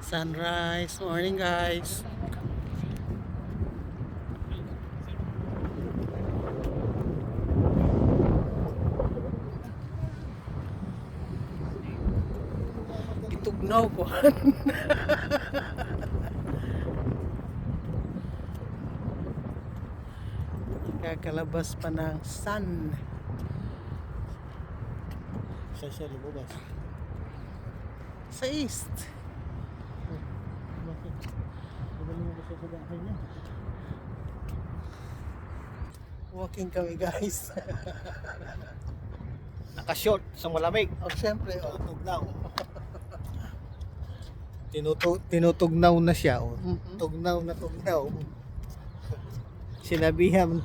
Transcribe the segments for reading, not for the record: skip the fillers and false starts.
Sunrise, morning guys. Itugnaw ko. Kakalabas pa ng sun. Saan siya lumabas? Sa east. Bakit? Diba lumabas siya sa bahay niya? Walking kami guys. Naka-short sa malamig. Oh, syempre. Oh. Tugnaw. Tinutugnaw na siya. Oh. Mhm. Tugnaw na tugnaw. Sinabihan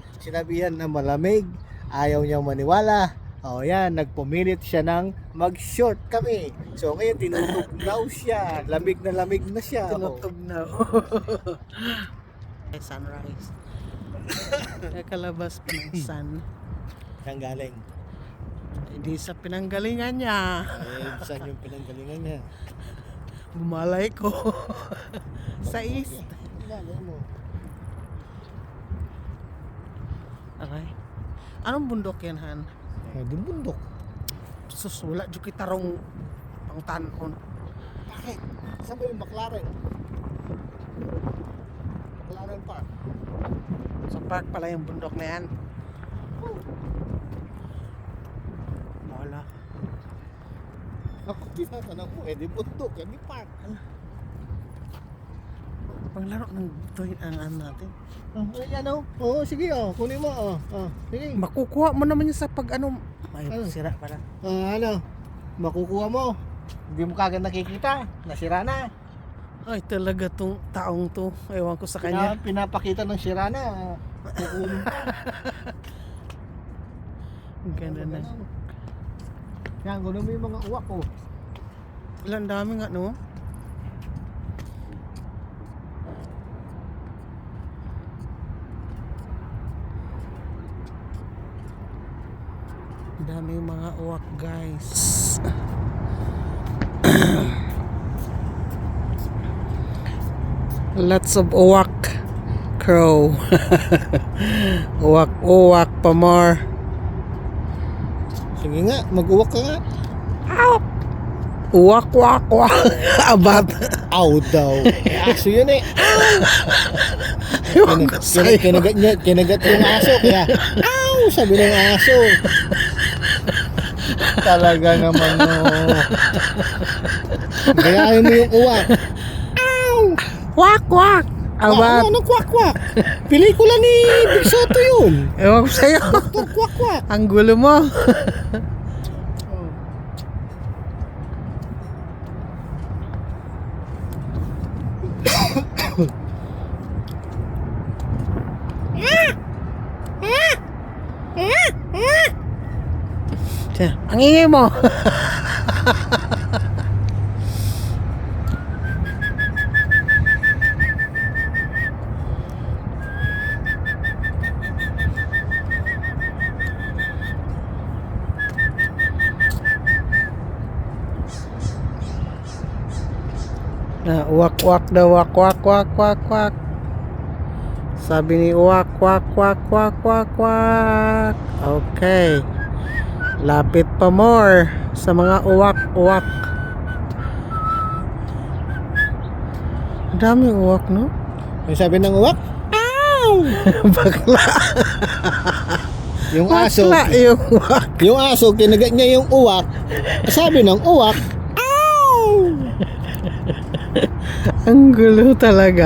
na malamig. Ayaw niya maniwala. O yan, nagpumilit siya ng mag-short kami. So ngayon tinutugnaw siya. Lamig na siya. Tinutugnaw. Sunrise. Kakalabas pa ng sun. Saan galing? Hindi sa pinanggalingan niya. Saan yung pinanggalingan niya? Bumalay ko. Sa east. Galing mo. Okay. Anong bundok yan, Han? Di bundok. Susula, dyan kitarong pang tanon. Bakit? Saan ba yung McLaren? McLaren Park. Sa park pala yung bundok na yan. Wala. Ako, tinatanong ko, di bundok, di park. Panglaro ng toy ang ano natin. Yan o. Oo, sige kunin mo sige. Makukuha mo naman yun sa pag ano. May Ano? sira pala. Makukuha mo. Hindi mo kagad nakikita. Nasira na. Ay talaga tong taong to. Ewan ko sa kanya. Pinapakita ng sira na. Kukunin pa. Ang ganda na. Yan, kunin mo yung mga uwak ko. Ilan dami nga no? Dami yung mga uwak guys. Lots of uwak. Crow. Uwak pa more. Sige nga, mag-uwak ka nga. Uwak. Abat. Aw daw. Aso yun eh. Ewan ko sa'yo. Kinagat yung aso. Kaya, aw! Sabi ng aso. Talaga naman no. Gayahin mo yung uwak. Aw! Wak. Abat. Ano kwak-kwak? Pelikula ni Big Soto yun. Ewan ko sa'yo. Dr. Kwak-kwak. Ang gulo mo. Ang ingay mo. Na wak daw wak. Sabi ni wak. Okay. Lapit pa more sa mga uwak. Daming uwak, no? Yung sabi ng uwak? Ow! Bakla. Yung aso. Bakla yung uwak. Yung aso, kinagat niya yung uwak. Sabi ng uwak, ow! Ang gulo talaga.